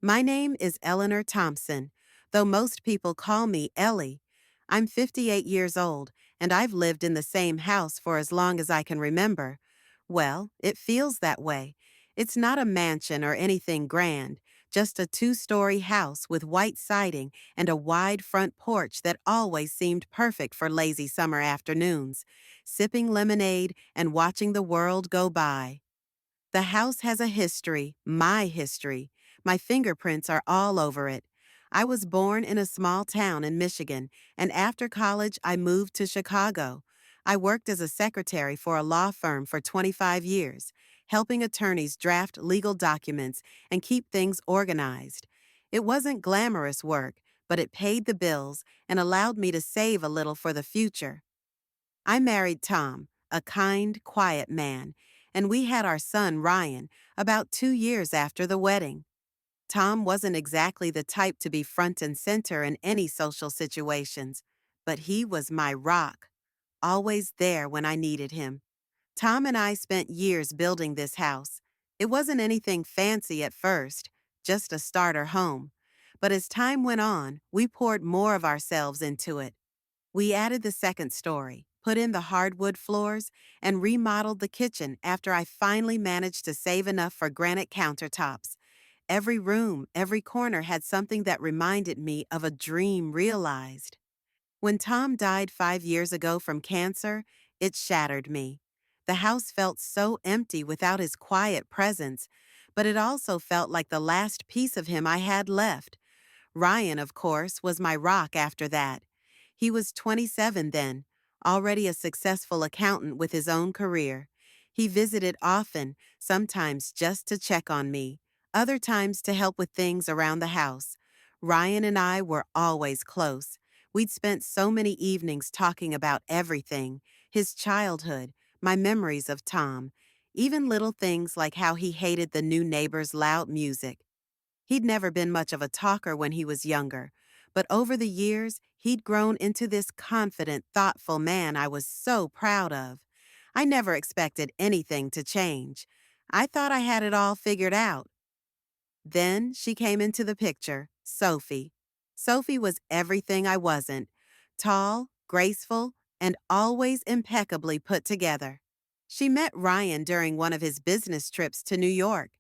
My name is Eleanor Thompson, though most people call me Ellie. I'm 58 years old, and I've lived in the same house for as long as I can remember. Well, it feels that way. It's not a mansion or anything grand, just a two-story house with white siding and a wide front porch that always seemed perfect for lazy summer afternoons, sipping lemonade and watching the world go by. The house has a history, my history. My fingerprints are all over it. I was born in a small town in Michigan, and after college, I moved to Chicago. I worked as a secretary for a law firm for 25 years, helping attorneys draft legal documents and keep things organized. It wasn't glamorous work, but it paid the bills and allowed me to save a little for the future. I married Tom, a kind, quiet man, and we had our son Ryan about 2 years after the wedding. Tom wasn't exactly the type to be front and center in any social situations, but he was my rock, always there when I needed him. Tom and I spent years building this house. It wasn't anything fancy at first, just a starter home. But as time went on, we poured more of ourselves into it. We added the second story, put in the hardwood floors, and remodeled the kitchen after I finally managed to save enough for granite countertops. Every room, every corner had something that reminded me of a dream realized. When Tom died 5 years ago from cancer, it shattered me. The house felt so empty without his quiet presence, but it also felt like the last piece of him I had left. Ryan, of course, was my rock after that. He was 27 then, already a successful accountant with his own career. He visited often, sometimes just to check on me, other times to help with things around the house. Ryan and I were always close. We'd spent so many evenings talking about everything, his childhood, my memories of Tom, even little things like how he hated the new neighbor's loud music. He'd never been much of a talker when he was younger, but over the years, he'd grown into this confident, thoughtful man I was so proud of. I never expected anything to change. I thought I had it all figured out. Then she came into the picture, Sophie. Sophie was everything I wasn't: tall, graceful, and always impeccably put together. She met Ryan during one of his business trips to New York.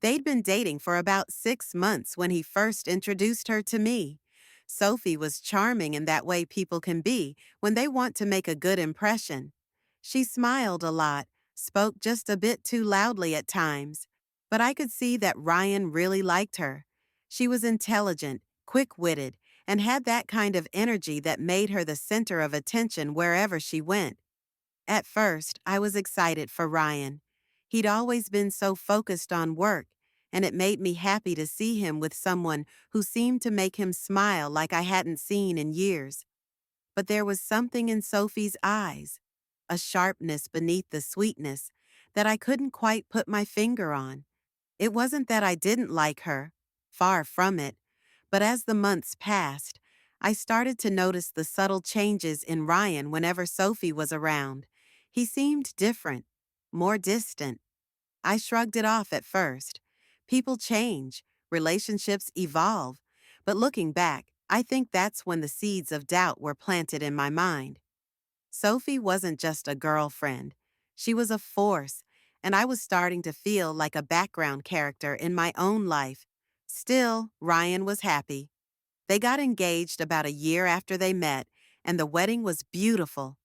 They'd been dating for about 6 months when he first introduced her to me. Sophie was charming in that way people can be when they want to make a good impression. She smiled a lot, spoke just a bit too loudly at times, but I could see that Ryan really liked her. She was intelligent, quick-witted, and had that kind of energy that made her the center of attention wherever she went. At first, I was excited for Ryan. He'd always been so focused on work, and it made me happy to see him with someone who seemed to make him smile like I hadn't seen in years. But there was something in Sophie's eyes, a sharpness beneath the sweetness, that I couldn't quite put my finger on. It wasn't that I didn't like her, far from it, but as the months passed, I started to notice the subtle changes in Ryan whenever Sophie was around. He seemed different, more distant. I shrugged it off at first. People change, relationships evolve, but looking back, I think that's when the seeds of doubt were planted in my mind. Sophie wasn't just a girlfriend. She was a force, and I was starting to feel like a background character in my own life. Still, Ryan was happy. They got engaged about a year after they met, and the wedding was beautiful.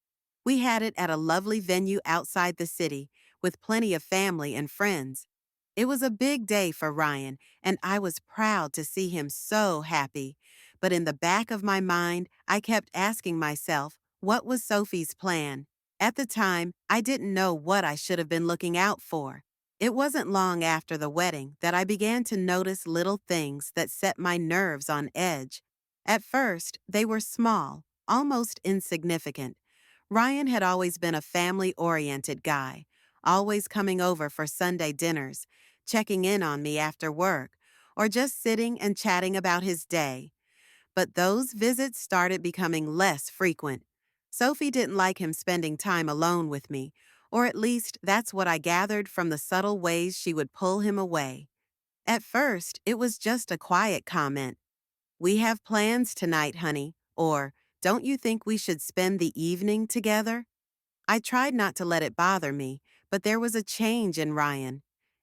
We had it at a lovely venue outside the city, with plenty of family and friends. It was a big day for Ryan, and I was proud to see him so happy. But in the back of my mind, I kept asking myself, what was Sophie's plan? At the time, I didn't know what I should have been looking out for. It wasn't long after the wedding that I began to notice little things that set my nerves on edge. At first, they were small, almost insignificant. Ryan had always been a family-oriented guy, always coming over for Sunday dinners, checking in on me after work, or just sitting and chatting about his day. But those visits started becoming less frequent. Sophie didn't like him spending time alone with me, or at least that's what I gathered from the subtle ways she would pull him away. At first, it was just a quiet comment. "We have plans tonight, honey," or "Don't you think we should spend the evening together?" I tried not to let it bother me, but there was a change in Ryan.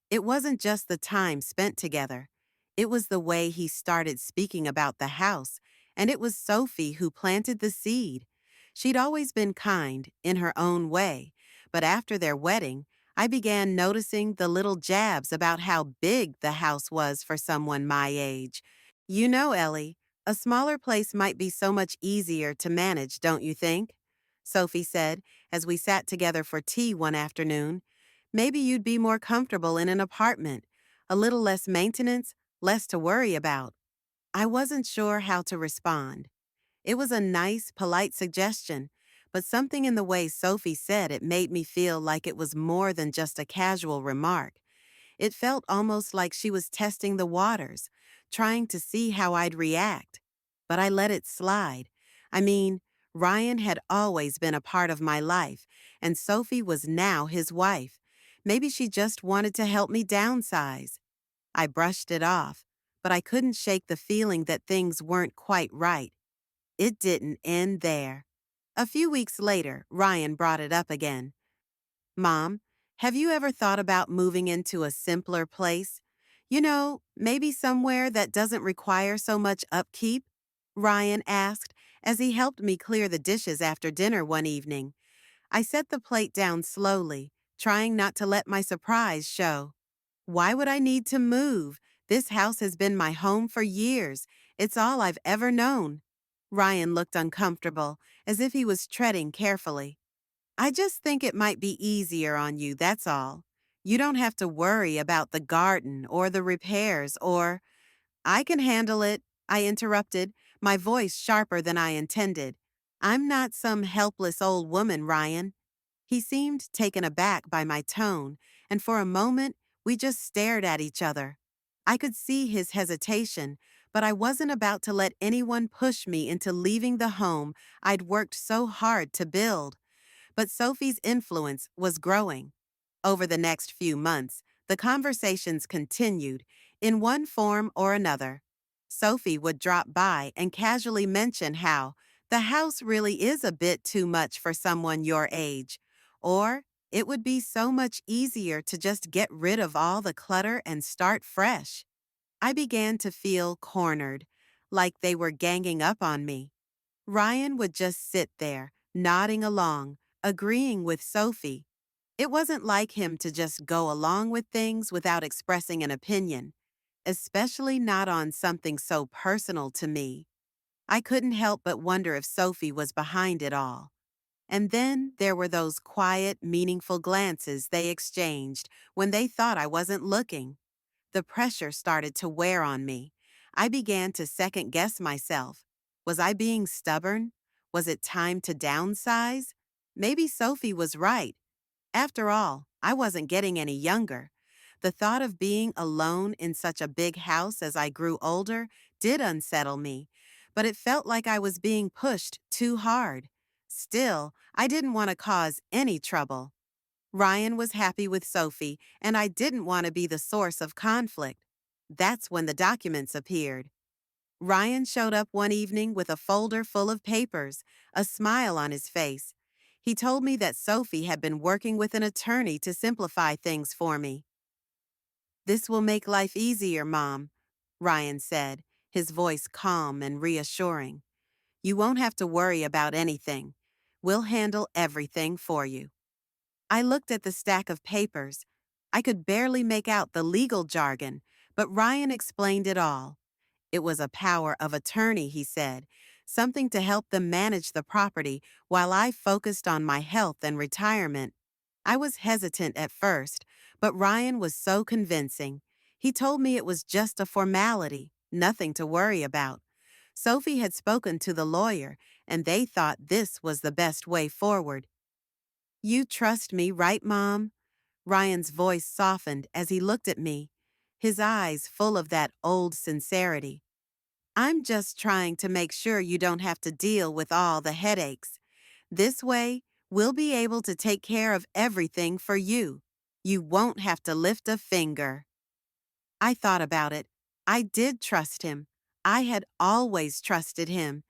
It wasn't just the time spent together. It was the way he started speaking about the house, and it was Sophie who planted the seed. She'd always been kind, in her own way, but after their wedding, I began noticing the little jabs about how big the house was for someone my age. "You know, Ellie, a smaller place might be so much easier to manage, don't you think?" Sophie said as we sat together for tea one afternoon. "Maybe you'd be more comfortable in an apartment, a little less maintenance, less to worry about." I wasn't sure how to respond. It was a nice, polite suggestion, but something in the way Sophie said it made me feel like it was more than just a casual remark. It felt almost like she was testing the waters, trying to see how I'd react. But I let it slide. I mean, Ryan had always been a part of my life, and Sophie was now his wife. Maybe she just wanted to help me downsize. I brushed it off, but I couldn't shake the feeling that things weren't quite right. It didn't end there. A few weeks later, Ryan brought it up again. "Mom, have you ever thought about moving into a simpler place? You know, maybe somewhere that doesn't require so much upkeep?" Ryan asked as he helped me clear the dishes after dinner one evening. I set the plate down slowly, trying not to let my surprise show. "Why would I need to move? This house has been my home for years. It's all I've ever known." Ryan looked uncomfortable, as if he was treading carefully. "I just think it might be easier on you, that's all. You don't have to worry about the garden or the repairs or—" "I can handle it," I interrupted, my voice sharper than I intended. "I'm not some helpless old woman, Ryan." He seemed taken aback by my tone, and for a moment, we just stared at each other. I could see his hesitation, but I wasn't about to let anyone push me into leaving the home I'd worked so hard to build. But Sophie's influence was growing. Over the next few months, the conversations continued, in one form or another. Sophie would drop by and casually mention how the house really is a bit too much for someone your age, or it would be so much easier to just get rid of all the clutter and start fresh. I began to feel cornered, like they were ganging up on me. Ryan would just sit there, nodding along, agreeing with Sophie. It wasn't like him to just go along with things without expressing an opinion, especially not on something so personal to me. I couldn't help but wonder if Sophie was behind it all. And then there were those quiet, meaningful glances they exchanged when they thought I wasn't looking. The pressure started to wear on me. I began to second guess myself. Was I being stubborn? Was it time to downsize? Maybe Sophie was right. After all, I wasn't getting any younger. The thought of being alone in such a big house as I grew older did unsettle me, but it felt like I was being pushed too hard. Still, I didn't want to cause any trouble. Ryan was happy with Sophie, and I didn't want to be the source of conflict. That's when the documents appeared. Ryan showed up one evening with a folder full of papers, a smile on his face. He told me that Sophie had been working with an attorney to simplify things for me. "This will make life easier, Mom," Ryan said, his voice calm and reassuring. "You won't have to worry about anything. We'll handle everything for you." I looked at the stack of papers. I could barely make out the legal jargon, but Ryan explained it all. It was a power of attorney, he said, something to help them manage the property while I focused on my health and retirement. I was hesitant at first, but Ryan was so convincing. He told me it was just a formality, nothing to worry about. Sophie had spoken to the lawyer, and they thought this was the best way forward. "You trust me, right, Mom?" Ryan's voice softened as he looked at me, his eyes full of that old sincerity. "I'm just trying to make sure you don't have to deal with all the headaches. This way, we'll be able to take care of everything for you. You won't have to lift a finger." I thought about it. I did trust him. I had always trusted him.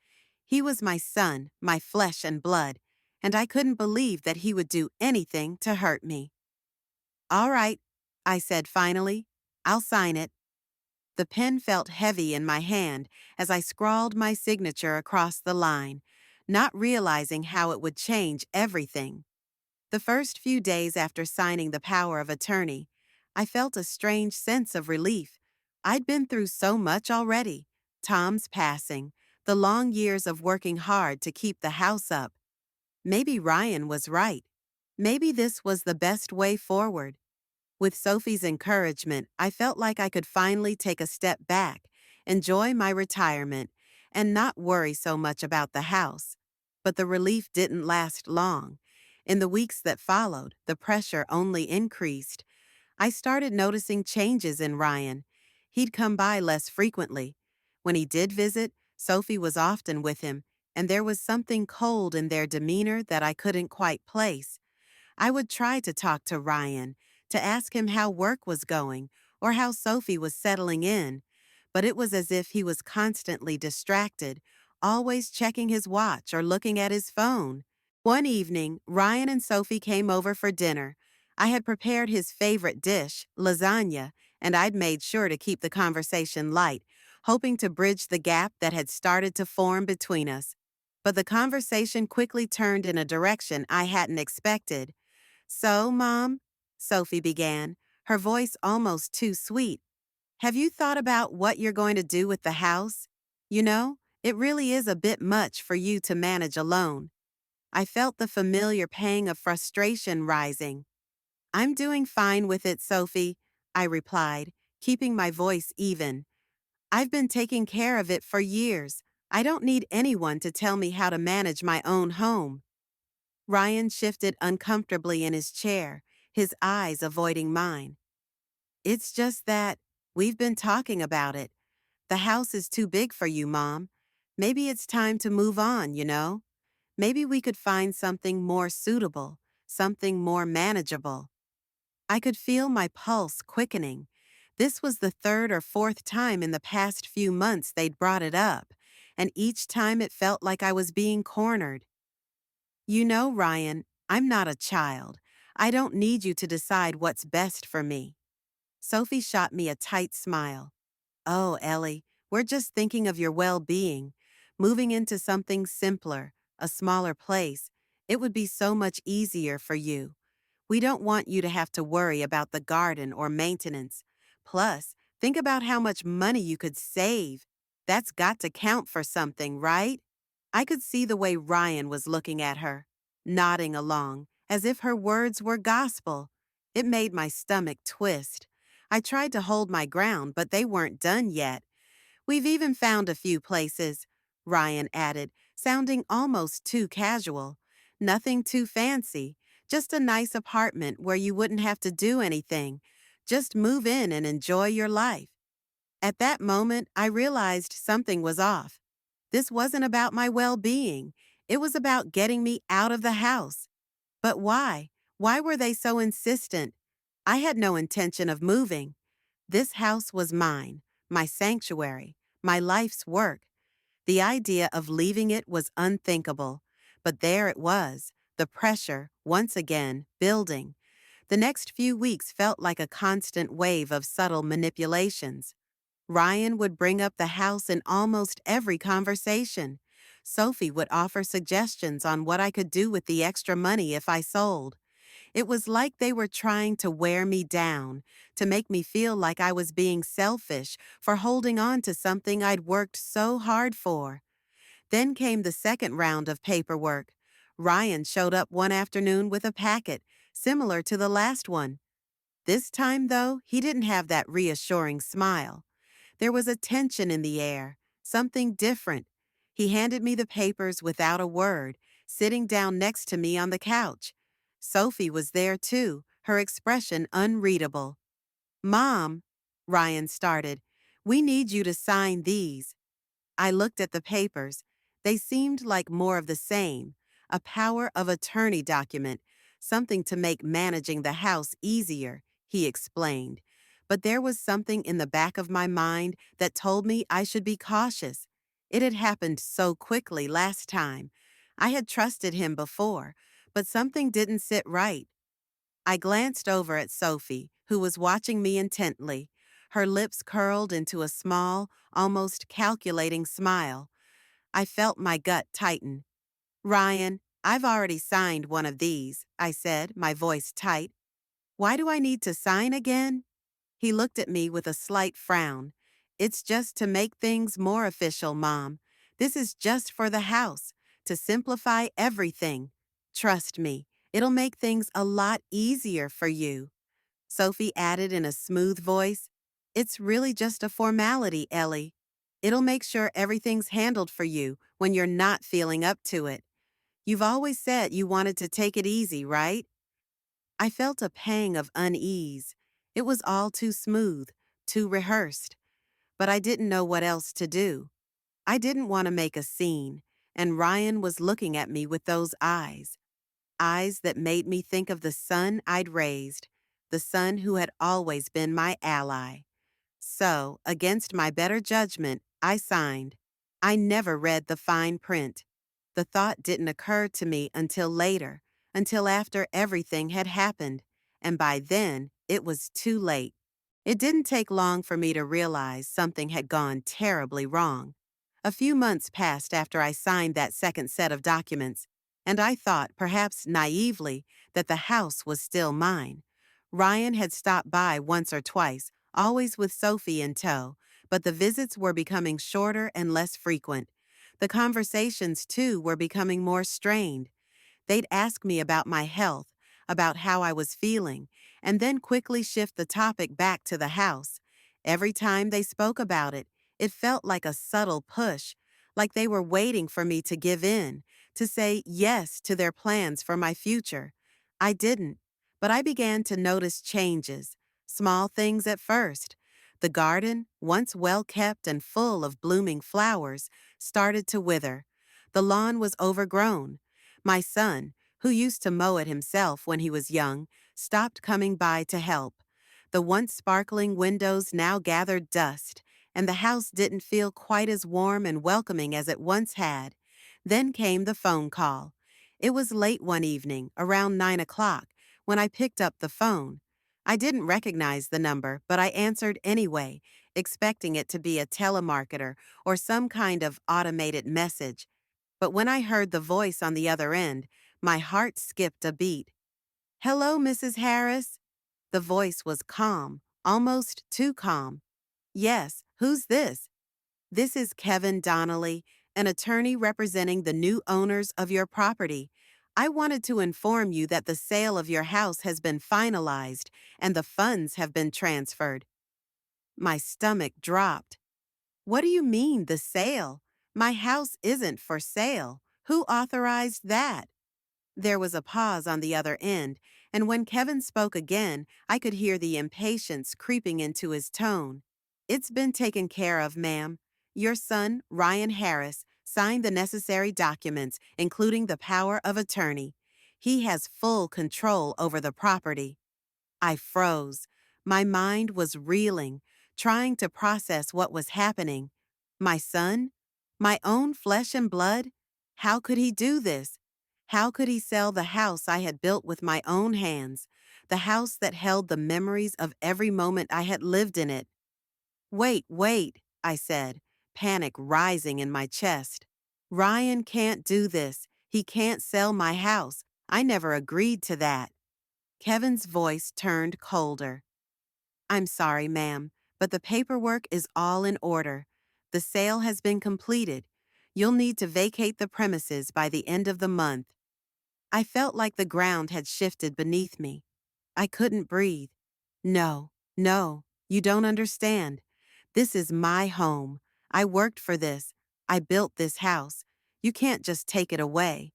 He was my son, my flesh and blood, and I couldn't believe that he would do anything to hurt me. All right, I said finally. I'll sign it. The pen felt heavy in my hand as I scrawled my signature across the line, not realizing how it would change everything. The first few days after signing the power of attorney, I felt a strange sense of relief. I'd been through so much already. Tom's passing, the long years of working hard to keep the house up. Maybe Ryan was right. Maybe this was the best way forward. With Sophie's encouragement, I felt like I could finally take a step back, enjoy my retirement, and not worry so much about the house. But the relief didn't last long. In the weeks that followed, the pressure only increased. I started noticing changes in Ryan. He'd come by less frequently. When he did visit, Sophie was often with him, and there was something cold in their demeanor that I couldn't quite place. I would try to talk to Ryan, to ask him how work was going or how Sophie was settling in, but it was as if he was constantly distracted, always checking his watch or looking at his phone. One evening, Ryan and Sophie came over for dinner. I had prepared his favorite dish, lasagna, and I'd made sure to keep the conversation light, hoping to bridge the gap that had started to form between us. But the conversation quickly turned in a direction I hadn't expected. So, Mom, Sophie began, her voice almost too sweet, have you thought about what you're going to do with the house? You know, it really is a bit much for you to manage alone. I felt the familiar pang of frustration rising. I'm doing fine with it, Sophie, I replied, keeping my voice even. I've been taking care of it for years. I don't need anyone to tell me how to manage my own home. Ryan shifted uncomfortably in his chair, his eyes avoiding mine. It's just that we've been talking about it. The house is too big for you, Mom. Maybe it's time to move on, you know? Maybe we could find something more suitable, something more manageable. I could feel my pulse quickening. This was the third or fourth time in the past few months they'd brought it up, and each time it felt like I was being cornered. You know, Ryan, I'm not a child. I don't need you to decide what's best for me. Sophie shot me a tight smile. Oh, Ellie, we're just thinking of your well-being. Moving into something simpler, a smaller place, it would be so much easier for you. We don't want you to have to worry about the garden or maintenance. Plus, think about how much money you could save. That's got to count for something, right? I could see the way Ryan was looking at her, nodding along, as if her words were gospel. It made my stomach twist. I tried to hold my ground, but they weren't done yet. We've even found a few places, Ryan added, sounding almost too casual. Nothing too fancy, just a nice apartment where you wouldn't have to do anything. Just move in and enjoy your life. At that moment, I realized something was off. This wasn't about my well-being. It was about getting me out of the house. But why? Why were they so insistent? I had no intention of moving. This house was mine, my sanctuary, my life's work. The idea of leaving it was unthinkable. But there it was, the pressure, once again, building. The next few weeks felt like a constant wave of subtle manipulations. Ryan would bring up the house in almost every conversation. Sophie would offer suggestions on what I could do with the extra money if I sold. It was like they were trying to wear me down, to make me feel like I was being selfish for holding on to something I'd worked so hard for. Then came the second round of paperwork. Ryan showed up one afternoon with a packet, similar to the last one. This time, though, he didn't have that reassuring smile. There was a tension in the air, something different. He handed me the papers without a word, sitting down next to me on the couch. Sophie was there too, her expression unreadable. Mom, Ryan started, we need you to sign these. I looked at the papers. They seemed like more of the same, a power of attorney document, something to make managing the house easier, he explained. but there was something in the back of my mind that told me I should be cautious. It had happened so quickly last time. I had trusted him before, but something didn't sit right. I glanced over at Sophie, who was watching me intently. Her lips curled into a small, almost calculating smile. I felt my gut tighten. Ryan, I've already signed one of these, I said, my voice tight. Why do I need to sign again? He looked at me with a slight frown. It's just to make things more official, Mom. This is just for the house, to simplify everything. Trust me, it'll make things a lot easier for you. Sophie added in a smooth voice, It's really just a formality, Ellie. It'll make sure everything's handled for you when you're not feeling up to it. You've always said you wanted to take it easy, right? I felt a pang of unease. It was all too smooth, too rehearsed, but I didn't know what else to do. I didn't want to make a scene, and Ryan was looking at me with those eyes. Eyes that made me think of the son I'd raised, the son who had always been my ally. So, against my better judgment, I signed. I never read the fine print. The thought didn't occur to me until later, until after everything had happened, and by then, it was too late. It didn't take long for me to realize something had gone terribly wrong. A few months passed after I signed that second set of documents, and I thought, perhaps naively, that the house was still mine. Ryan had stopped by once or twice, always with Sophie in tow, but the visits were becoming shorter and less frequent. The conversations, too, were becoming more strained. They'd ask me about my health, about how I was feeling, and then quickly shift the topic back to the house. Every time they spoke about it, it felt like a subtle push, like they were waiting for me to give in, to say yes to their plans for my future. I didn't, but I began to notice changes, small things at first. The garden, once well kept and full of blooming flowers, started to wither. The lawn was overgrown. My son, who used to mow it himself when he was young, stopped coming by to help. The once sparkling windows now gathered dust, and the house didn't feel quite as warm and welcoming as it once had. Then came the phone call. It was late one evening, around 9 o'clock, when I picked up the phone. I didn't recognize the number, but I answered anyway, expecting it to be a telemarketer or some kind of automated message. But when I heard the voice on the other end, my heart skipped a beat. Hello, Mrs. Harris. The voice was calm, almost too calm. Yes, who's this? This is Kevin Donnelly, an attorney representing the new owners of your property. I wanted to inform you that the sale of your house has been finalized and the funds have been transferred. My stomach dropped. What do you mean, the sale? My house isn't for sale. Who authorized that? There was a pause on the other end, and when Kevin spoke again, I could hear the impatience creeping into his tone. It's been taken care of, ma'am. Your son, Ryan Harris, signed the necessary documents, including the power of attorney. He has full control over the property. I froze. My mind was reeling, trying to process what was happening. My son? My own flesh and blood? How could he do this? How could he sell the house I had built with my own hands, the house that held the memories of every moment I had lived in it? Wait, I said, panic rising in my chest. Ryan can't do this. He can't sell my house. I never agreed to that. Kevin's voice turned colder. I'm sorry, ma'am, but the paperwork is all in order. The sale has been completed. You'll need to vacate the premises by the end of the month. I felt like the ground had shifted beneath me. I couldn't breathe. No, you don't understand. This is my home. I worked for this. I built this house. You can't just take it away.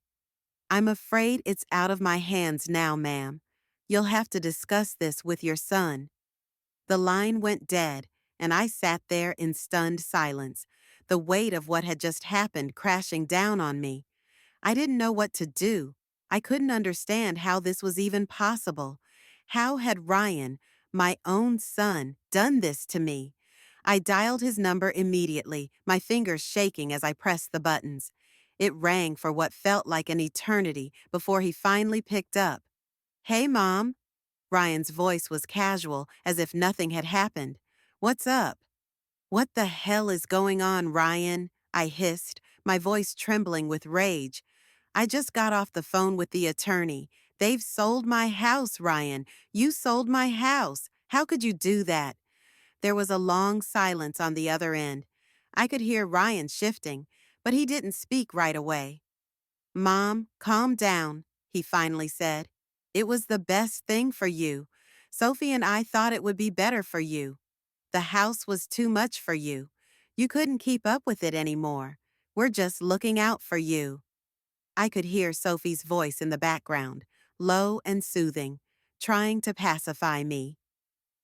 I'm afraid it's out of my hands now, ma'am. You'll have to discuss this with your son. The line went dead, and I sat there in stunned silence, the weight of what had just happened crashing down on me. I didn't know what to do. I couldn't understand how this was even possible. How had Ryan, My own son, done this to me. I dialed his number immediately, my fingers shaking as I pressed the buttons. It rang for what felt like an eternity before he finally picked up. Hey, Mom. Ryan's voice was casual, as if nothing had happened. What's up? What the hell is going on, Ryan? I hissed, my voice trembling with rage. I just got off the phone with the attorney. They've sold my house, Ryan. You sold my house. How could you do that? There was a long silence on the other end. I could hear Ryan shifting, but he didn't speak right away. Mom, calm down, he finally said. It was the best thing for you. Sophie and I thought it would be better for you. The house was too much for you. You couldn't keep up with it anymore. We're just looking out for you. I could hear Sophie's voice in the background, low and soothing, trying to pacify me.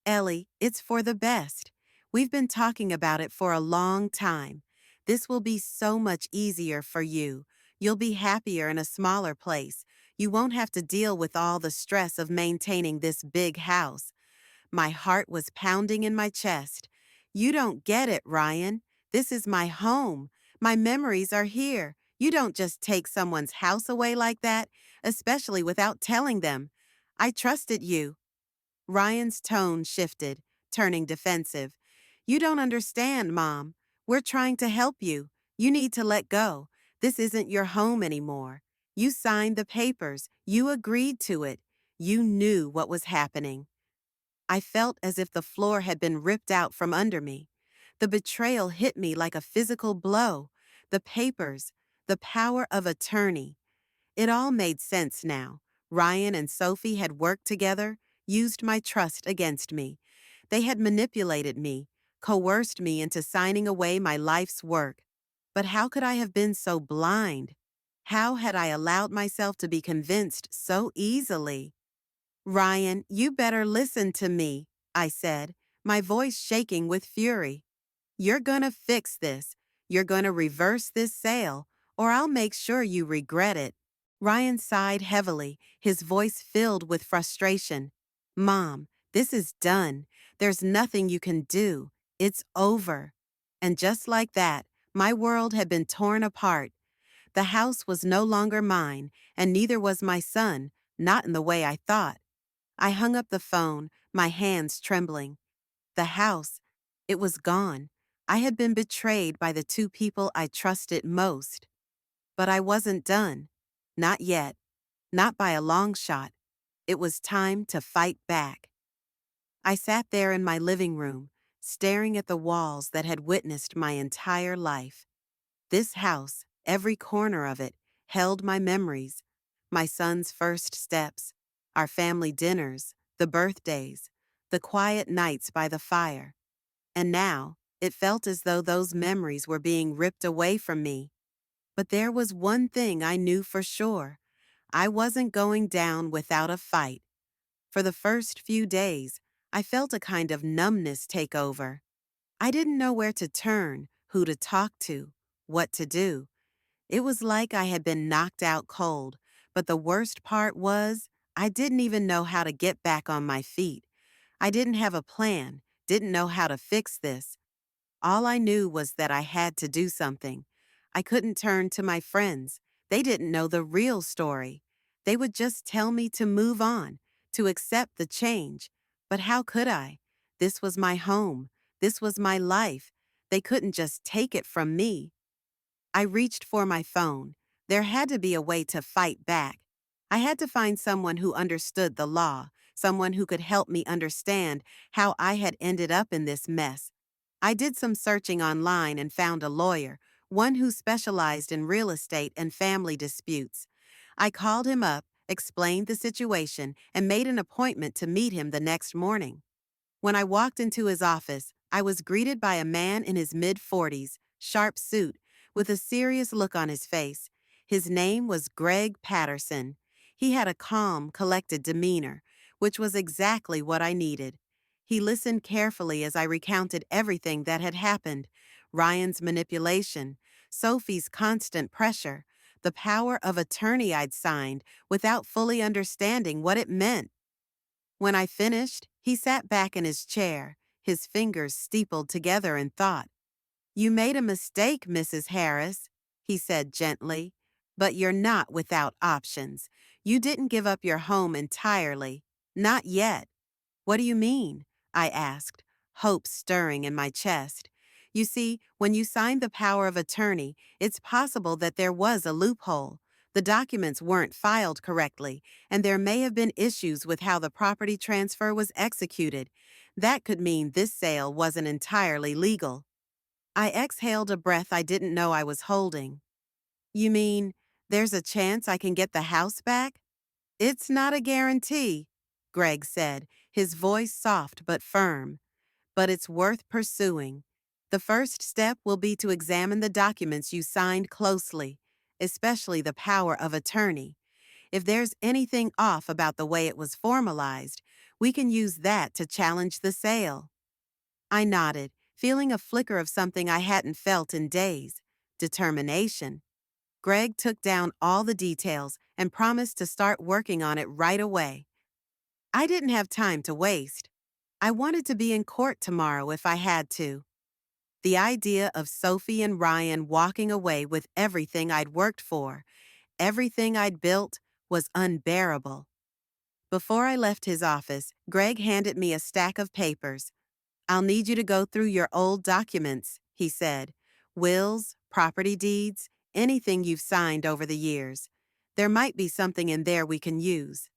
Ellie, it's for the best. We've been talking about it for a long time. This will be so much easier for you. You'll be happier in a smaller place. You won't have to deal with all the stress of maintaining this big house. My heart was pounding in my chest. You don't get it, Ryan. This is my home. My memories are here. You don't just take someone's house away like that, especially without telling them. I trusted you. Ryan's tone shifted, turning defensive. You don't understand, Mom. We're trying to help you. You need to let go. This isn't your home anymore. You signed the papers. You agreed to it. You knew what was happening. I felt as if the floor had been ripped out from under me. The betrayal hit me like a physical blow. The papers, the power of attorney. It all made sense now. Ryan and Sophie had worked together, used my trust against me. They had manipulated me, coerced me into signing away my life's work. But how could I have been so blind? How had I allowed myself to be convinced so easily? Ryan, you better listen to me, I said, my voice shaking with fury. You're gonna fix this. You're gonna reverse this sale, or I'll make sure you regret it. Ryan sighed heavily, his voice filled with frustration. Mom, this is done. There's nothing you can do. It's over. And just like that, my world had been torn apart. The house was no longer mine, and neither was my son, not in the way I thought. I hung up the phone, my hands trembling. The house, it was gone. I had been betrayed by the two people I trusted most. But I wasn't done. Not yet. Not by a long shot. It was time to fight back. I sat there in my living room, staring at the walls that had witnessed my entire life. This house, every corner of it, held my memories. My son's first steps, our family dinners, the birthdays, the quiet nights by the fire. And now, it felt as though those memories were being ripped away from me. But there was one thing I knew for sure. I wasn't going down without a fight. For the first few days, I felt a kind of numbness take over. I didn't know where to turn, who to talk to, what to do. It was like I had been knocked out cold, but the worst part was I didn't even know how to get back on my feet. I didn't have a plan, didn't know how to fix this. All I knew was that I had to do something. I couldn't turn to my friends. They didn't know the real story. They would just tell me to move on, to accept the change. But how could I? This was my home. This was my life. They couldn't just take it from me. I reached for my phone. There had to be a way to fight back. I had to find someone who understood the law, someone who could help me understand how I had ended up in this mess. I did some searching online and found a lawyer, one who specialized in real estate and family disputes. I called him up, explained the situation, and made an appointment to meet him the next morning. When I walked into his office, I was greeted by a man in his mid-40s, sharp suit, with a serious look on his face. His name was Greg Patterson. He had a calm, collected demeanor, which was exactly what I needed. He listened carefully as I recounted everything that had happened: Ryan's manipulation, Sophie's constant pressure, the power of attorney I'd signed without fully understanding what it meant. When I finished, he sat back in his chair, his fingers steepled together in thought. You made a mistake, Mrs. Harris, he said gently, but you're not without options. You didn't give up your home entirely. Not yet. What do you mean? I asked, hope stirring in my chest. You see, when you signed the power of attorney, it's possible that there was a loophole. The documents weren't filed correctly, and there may have been issues with how the property transfer was executed. That could mean this sale wasn't entirely legal. I exhaled a breath I didn't know I was holding. You mean, there's a chance I can get the house back? It's not a guarantee, Greg said, his voice soft but firm. But it's worth pursuing. The first step will be to examine the documents you signed closely, especially the power of attorney. If there's anything off about the way it was formalized, we can use that to challenge the sale. I nodded, feeling a flicker of something I hadn't felt in days: determination. Greg took down all the details and promised to start working on it right away. I didn't have time to waste. I wanted to be in court tomorrow if I had to. The idea of Sophie and Ryan walking away with everything I'd worked for, everything I'd built, was unbearable. Before I left his office, Greg handed me a stack of papers. I'll need you to go through your old documents, he said. Wills, property deeds, anything you've signed over the years. There might be something in there we can use.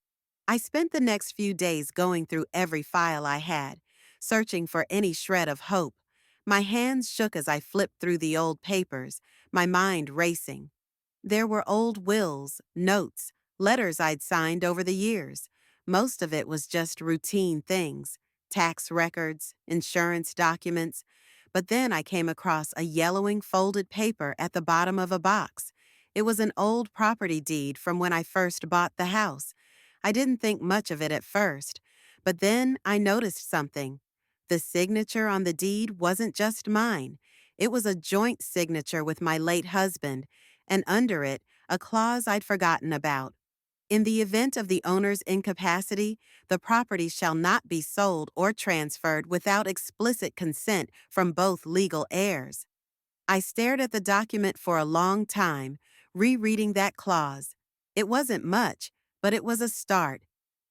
I spent the next few days going through every file I had, searching for any shred of hope. My hands shook as I flipped through the old papers, my mind racing. There were old wills, notes, letters I'd signed over the years. Most of it was just routine things: tax records, insurance documents. But then I came across a yellowing folded paper at the bottom of a box. It was an old property deed from when I first bought the house. I didn't think much of it at first, but then I noticed something. The signature on the deed wasn't just mine. It was a joint signature with my late husband, and under it, a clause I'd forgotten about. In the event of the owner's incapacity, the property shall not be sold or transferred without explicit consent from both legal heirs. I stared at the document for a long time, rereading that clause. It wasn't much, but it was a start.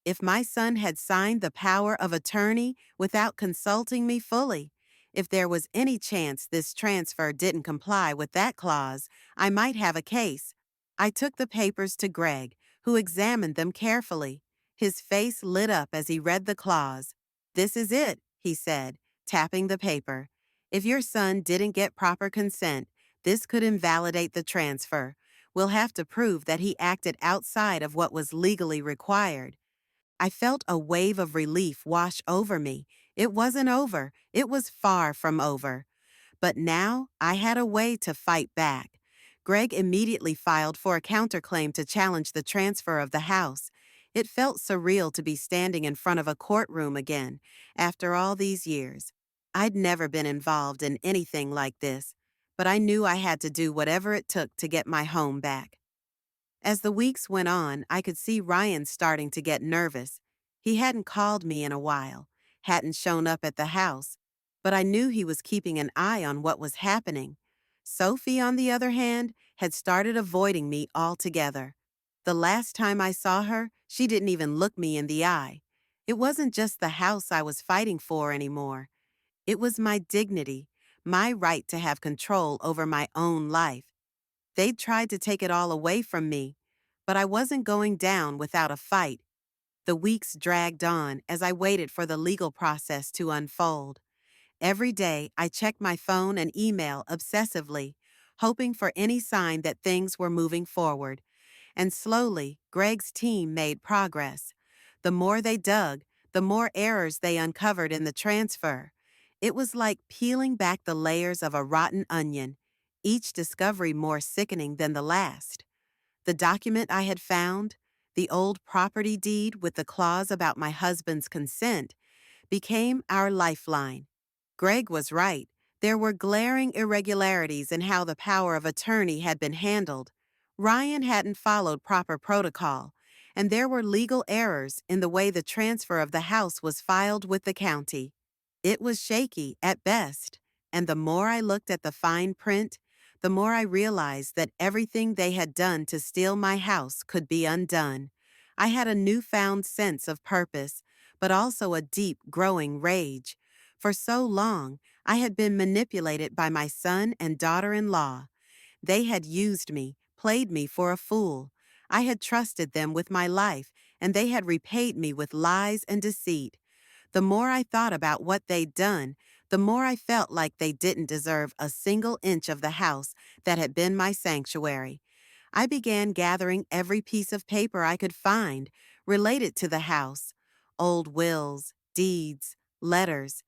If my son had signed the power of attorney without consulting me fully, if there was any chance this transfer didn't comply with that clause, I might have a case. I took the papers to Greg, who examined them carefully. His face lit up as he read the clause. This is it, he said, tapping the paper. If your son didn't get proper consent, this could invalidate the transfer. We'll have to prove that he acted outside of what was legally required. I felt a wave of relief wash over me. It wasn't over. It was far from over. But now I had a way to fight back. Greg immediately filed for a counterclaim to challenge the transfer of the house. It felt surreal to be standing in front of a courtroom again, after all these years. I'd never been involved in anything like this, but I knew I had to do whatever it took to get my home back. As the weeks went on, I could see Ryan starting to get nervous. He hadn't called me in a while, hadn't shown up at the house, but I knew he was keeping an eye on what was happening. Sophie, on the other hand, had started avoiding me altogether. The last time I saw her, she didn't even look me in the eye. It wasn't just the house I was fighting for anymore. It was my dignity, my right to have control over my own life. They'd tried to take it all away from me, but I wasn't going down without a fight. The weeks dragged on as I waited for the legal process to unfold. Every day, I checked my phone and email obsessively, hoping for any sign that things were moving forward. And slowly, Greg's team made progress. The more they dug, the more errors they uncovered in the transfer. It was like peeling back the layers of a rotten onion, each discovery more sickening than the last. The document I had found, the old property deed with the clause about my husband's consent, became our lifeline. Greg was right. There were glaring irregularities in how the power of attorney had been handled. Ryan hadn't followed proper protocol, and there were legal errors in the way the transfer of the house was filed with the county. It was shaky at best, and the more I looked at the fine print, the more I realized that everything they had done to steal my house could be undone. I had a newfound sense of purpose, but also a deep, growing rage. For so long, I had been manipulated by my son and daughter-in-law. They had used me, played me for a fool. I had trusted them with my life, and they had repaid me with lies and deceit. The more I thought about what they'd done, the more I felt like they didn't deserve a single inch of the house that had been my sanctuary. I began gathering every piece of paper I could find related to the house: old wills, deeds, letters,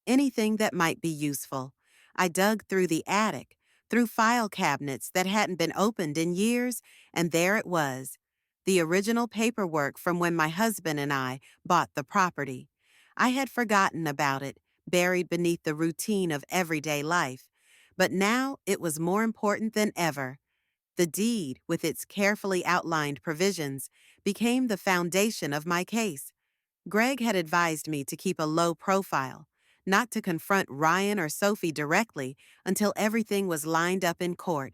anything that might be useful. I dug through the attic, through file cabinets that hadn't been opened in years, and there it was, the original paperwork from when my husband and I bought the property. I had forgotten about it, buried beneath the routine of everyday life, but now it was more important than ever. The deed, with its carefully outlined provisions, became the foundation of my case. Greg had advised me to keep a low profile, not to confront Ryan or Sophie directly until everything was lined up in court.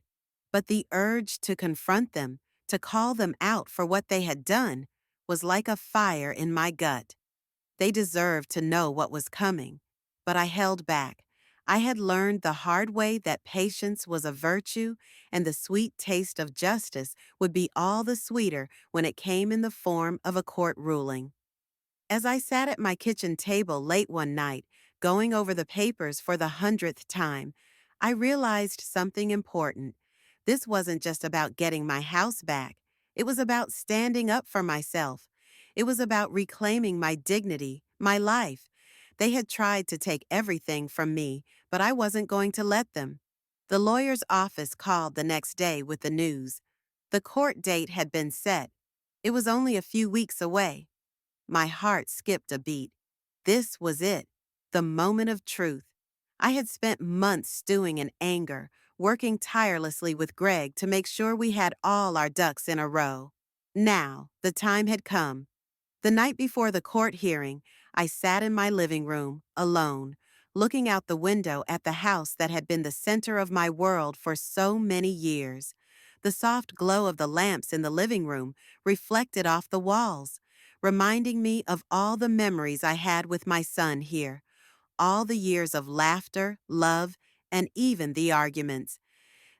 But the urge to confront them, to call them out for what they had done, was like a fire in my gut. They deserved to know what was coming, but I held back. I had learned the hard way that patience was a virtue, and the sweet taste of justice would be all the sweeter when it came in the form of a court ruling. As I sat at my kitchen table late one night, going over the papers for the 100th time, I realized something important. This wasn't just about getting my house back. It was about standing up for myself. It was about reclaiming my dignity, my life. They had tried to take everything from me, but I wasn't going to let them. The lawyer's office called the next day with the news. The court date had been set. It was only a few weeks away. My heart skipped a beat. This was it, the moment of truth. I had spent months stewing in anger, working tirelessly with Greg to make sure we had all our ducks in a row. Now, the time had come. The night before the court hearing, I sat in my living room, alone, looking out the window at the house that had been the center of my world for so many years. The soft glow of the lamps in the living room reflected off the walls, reminding me of all the memories I had with my son here, all the years of laughter, love, and even the arguments.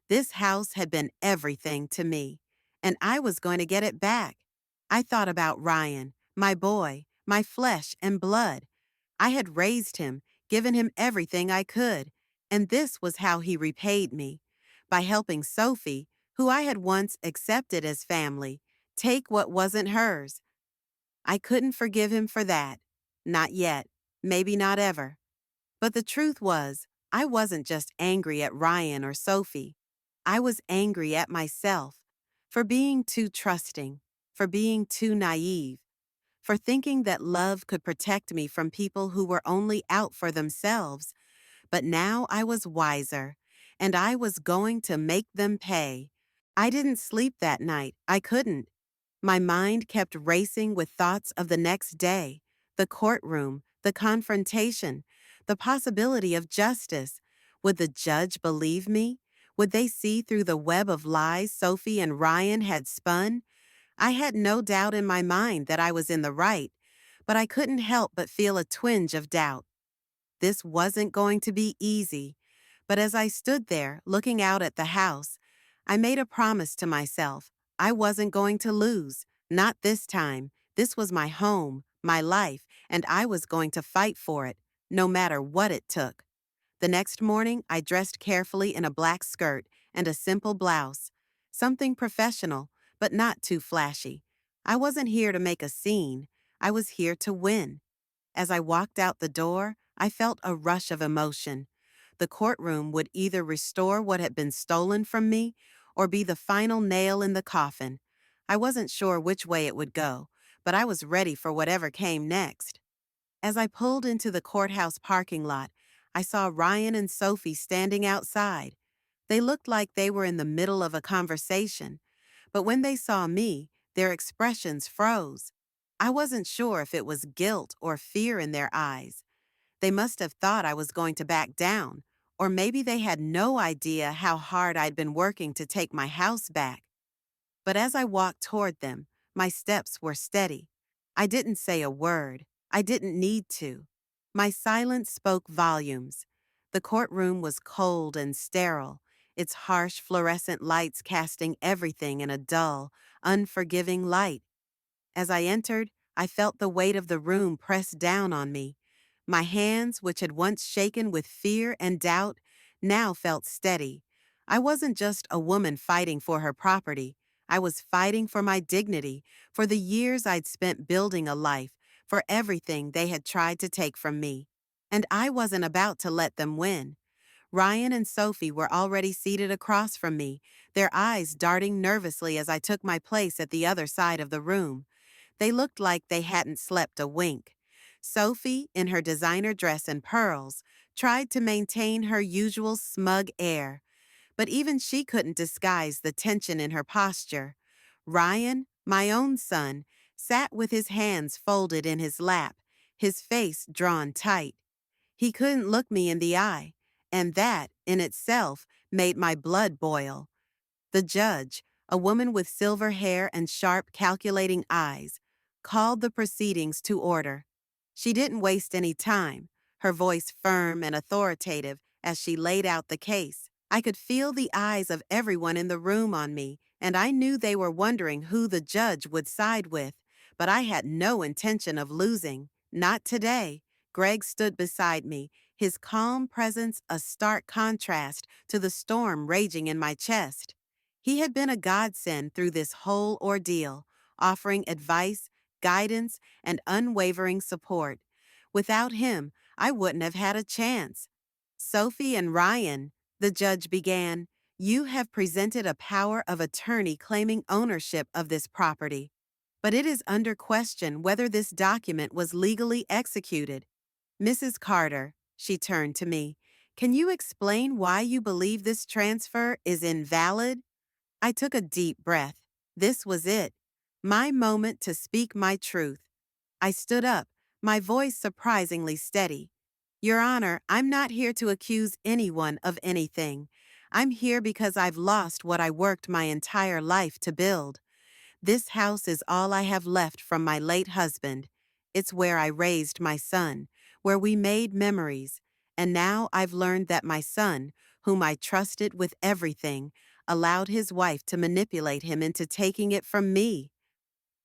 This house had been everything to me, and I was going to get it back. I thought about Ryan, my boy, my flesh and blood. I had raised him, given him everything I could, and this was how he repaid me, by helping Sophie, who I had once accepted as family, take what wasn't hers. I couldn't forgive him for that. Not yet. Maybe not ever. But the truth was, I wasn't just angry at Ryan or Sophie. I was angry at myself for being too trusting, for being too naive, for thinking that love could protect me from people who were only out for themselves. But now I was wiser, and I was going to make them pay. I didn't sleep that night. I couldn't. My mind kept racing with thoughts of the next day, the courtroom, the confrontation, the possibility of justice. Would the judge believe me? Would they see through the web of lies Sophie and Ryan had spun? I had no doubt in my mind that I was in the right, but I couldn't help but feel a twinge of doubt. This wasn't going to be easy, but as I stood there looking out at the house, I made a promise to myself. I wasn't going to lose, not this time. This was my home, my life, and I was going to fight for it, no matter what it took. The next morning, I dressed carefully in a black skirt and a simple blouse, something professional, but not too flashy. I wasn't here to make a scene. I was here to win. As I walked out the door, I felt a rush of emotion. The courtroom would either restore what had been stolen from me or be the final nail in the coffin. I wasn't sure which way it would go, but I was ready for whatever came next. As I pulled into the courthouse parking lot, I saw Ryan and Sophie standing outside. They looked like they were in the middle of a conversation, but when they saw me, Their expressions froze. I wasn't sure if it was guilt or fear in their eyes. They must have thought I was going to back down, or maybe they had no idea how hard I'd been working to take my house back. But as I walked toward them, my steps were steady. I didn't say a word. I didn't need to. My silence spoke volumes. The courtroom was cold and sterile, its harsh fluorescent lights casting everything in a dull, unforgiving light. As I entered, I felt the weight of the room press down on me. My hands, which had once shaken with fear and doubt, now felt steady. I wasn't just a woman fighting for her property. I was fighting for my dignity, for the years I'd spent building a life, for everything they had tried to take from me. And I wasn't about to let them win. Ryan and Sophie were already seated across from me, their eyes darting nervously as I took my place at the other side of the room. They looked like they hadn't slept a wink. Sophie, in her designer dress and pearls, tried to maintain her usual smug air, but even she couldn't disguise the tension in her posture. Ryan, my own son, sat with his hands folded in his lap, his face drawn tight. He couldn't look me in the eye, and that, in itself, made my blood boil. The judge, a woman with silver hair and sharp, calculating eyes, called the proceedings to order. She didn't waste any time, her voice firm and authoritative as she laid out the case. I could feel the eyes of everyone in the room on me, and I knew they were wondering who the judge would side with, but I had no intention of losing. Not today. Greg stood beside me, his calm presence a stark contrast to the storm raging in my chest. He had been a godsend through this whole ordeal, offering advice, guidance, and unwavering support. Without him, I wouldn't have had a chance. Sophie and Ryan, the judge began, you have presented a power of attorney claiming ownership of this property. But it is under question whether this document was legally executed. Mrs. Carter, she turned to me, can you explain why you believe this transfer is invalid? I took a deep breath. This was it. My moment to speak my truth. I stood up, my voice surprisingly steady. Your Honor, I'm not here to accuse anyone of anything. I'm here because I've lost what I worked my entire life to build. This house is all I have left from my late husband. It's where I raised my son, where we made memories. And now I've learned that my son, whom I trusted with everything, allowed his wife to manipulate him into taking it from me.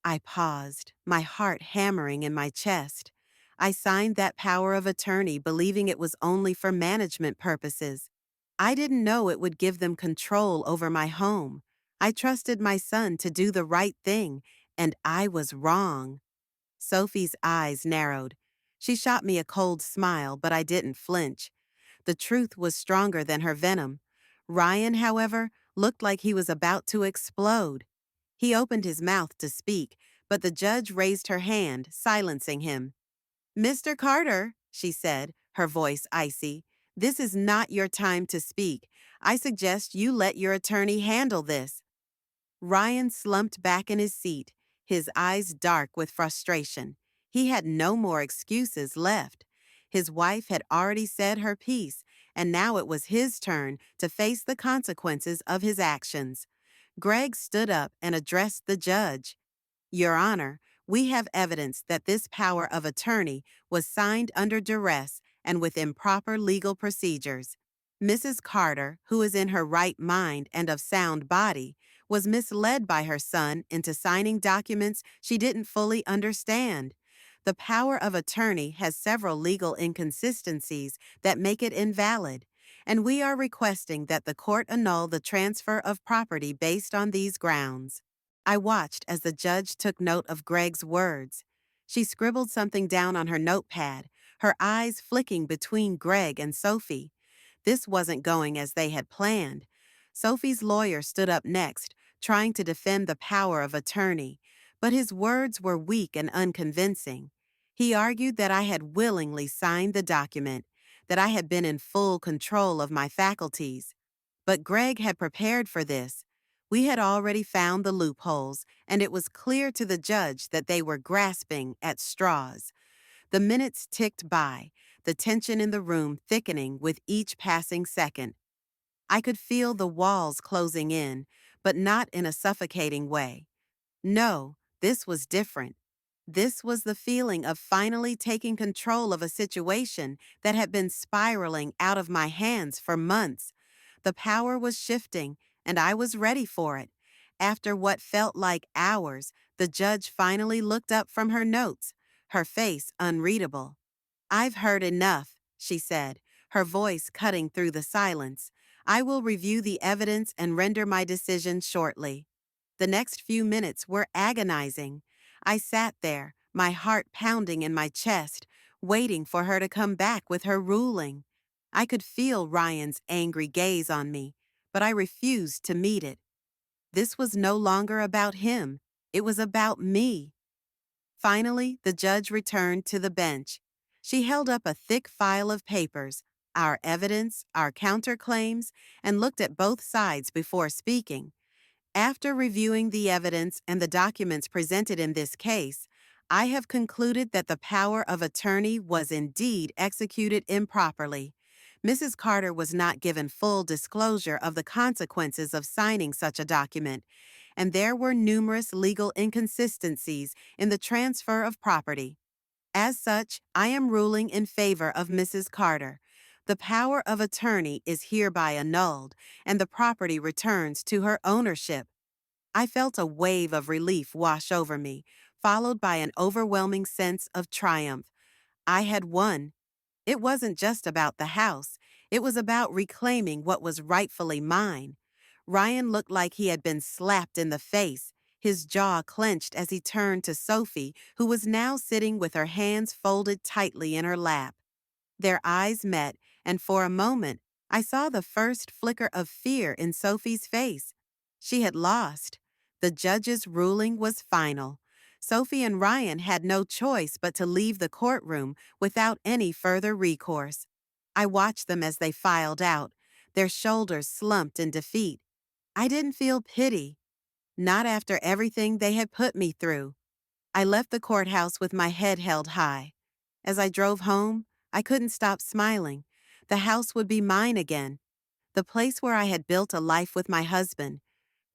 I paused, my heart hammering in my chest. I signed that power of attorney believing it was only for management purposes. I didn't know it would give them control over my home. I trusted my son to do the right thing, and I was wrong. Sophie's eyes narrowed. She shot me a cold smile, but I didn't flinch. The truth was stronger than her venom. Ryan, however, looked like he was about to explode. He opened his mouth to speak, but the judge raised her hand, silencing him. Mr. Carter, she said, her voice icy, this is not your time to speak. I suggest you let your attorney handle this. Ryan slumped back in his seat, his eyes dark with frustration. He had no more excuses left. His wife had already said her piece, and now it was his turn to face the consequences of his actions. Greg stood up and addressed the judge. Your Honor, we have evidence that this power of attorney was signed under duress and with improper legal procedures. Mrs. Carter, who is in her right mind and of sound body, was misled by her son into signing documents she didn't fully understand. The power of attorney has several legal inconsistencies that make it invalid, and we are requesting that the court annul the transfer of property based on these grounds. I watched as the judge took note of Greg's words. She scribbled something down on her notepad, her eyes flicking between Greg and Sophie. This wasn't going as they had planned. Sophie's lawyer stood up next, trying to defend the power of attorney, but his words were weak and unconvincing. He argued that I had willingly signed the document, that I had been in full control of my faculties. But Greg had prepared for this. We had already found the loopholes, and it was clear to the judge that they were grasping at straws. The minutes ticked by, the tension in the room thickening with each passing second. I could feel the walls closing in, but not in a suffocating way. No, this was different. This was the feeling of finally taking control of a situation that had been spiraling out of my hands for months. The power was shifting, and I was ready for it. After what felt like hours, the judge finally looked up from her notes, her face unreadable. "I've heard enough," she said, her voice cutting through the silence. "I will review the evidence and render my decision shortly." The next few minutes were agonizing. I sat there, my heart pounding in my chest, waiting for her to come back with her ruling. I could feel Ryan's angry gaze on me, but I refused to meet it. This was no longer about him. It was about me. Finally, the judge returned to the bench. She held up a thick file of papers, our evidence, our counterclaims, and looked at both sides before speaking. "After reviewing the evidence and the documents presented in this case, I have concluded that the power of attorney was indeed executed improperly. Mrs. Carter was not given full disclosure of the consequences of signing such a document, and there were numerous legal inconsistencies in the transfer of property. As such, I am ruling in favor of Mrs. Carter. The power of attorney is hereby annulled, and the property returns to her ownership." I felt a wave of relief wash over me, followed by an overwhelming sense of triumph. I had won. It wasn't just about the house. It was about reclaiming what was rightfully mine. Ryan looked like he had been slapped in the face, his jaw clenched as he turned to Sophie, who was now sitting with her hands folded tightly in her lap. Their eyes met, and for a moment, I saw the first flicker of fear in Sophie's face. She had lost. The judge's ruling was final. Sophie and Ryan had no choice but to leave the courtroom without any further recourse. I watched them as they filed out, their shoulders slumped in defeat. I didn't feel pity, not after everything they had put me through. I left the courthouse with my head held high. As I drove home, I couldn't stop smiling. The house would be mine again. The place where I had built a life with my husband,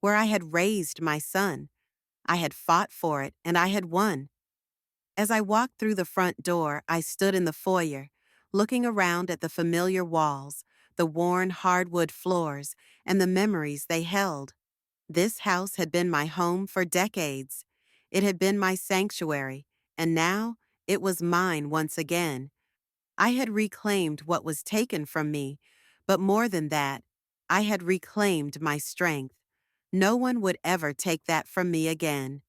where I had raised my son. I had fought for it, and I had won. As I walked through the front door, I stood in the foyer, looking around at the familiar walls, the worn hardwood floors, and the memories they held. This house had been my home for decades. It had been my sanctuary, and now it was mine once again. I had reclaimed what was taken from me, but more than that, I had reclaimed my strength. No one would ever take that from me again.